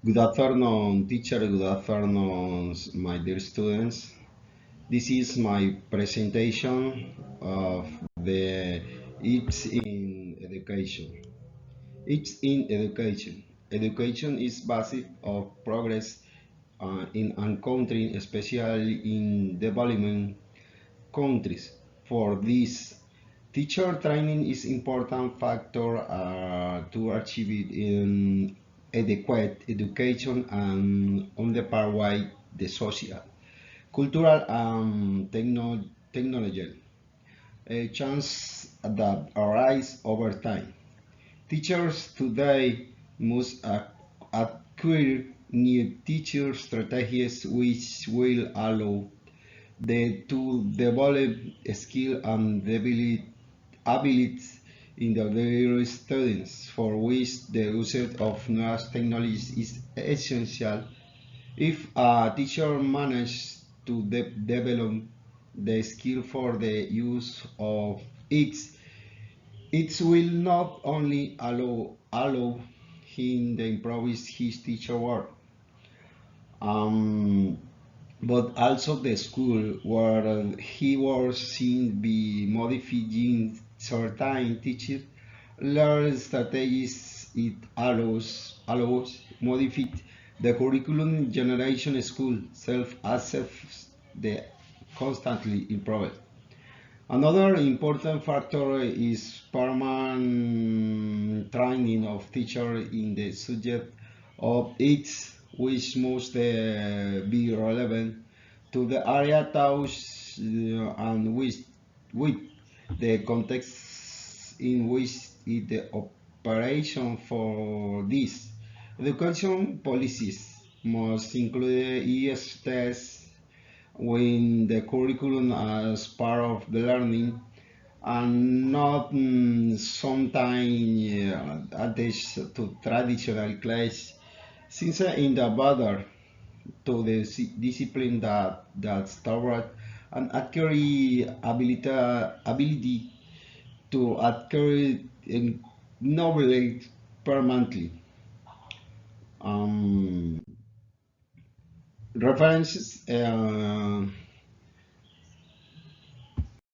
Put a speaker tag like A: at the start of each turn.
A: Good afternoon, teacher. Good afternoon, my dear students. This is my presentation of the It's in Education. It's in Education. Education is basis of progress in a country, especially in developing countries. For this, teacher training is important factor to achieve it in adequate education and on the part why the social, cultural and technological a chance that arise over time. Teachers today must acquire new teacher strategies which will allow to develop skill and abilities in the various students for which the use of new technologies is essential. If a teacher manages to develop the skill for the use of it will not only allow him to improve his teacher work, um, but also the school where he was seen be modifying certain teachers learn strategies. It allows modify the curriculum generation school self assess the constantly improve. Another important factor is permanent training of teacher in the subject of its which must be relevant to the area taught and with the context in which is the operation for this. Education policies must include ES tests when the curriculum as part of the learning and not sometimes attached to traditional class since in the border to the discipline that toward an accurate ability to acquire knowledge permanently. Um, References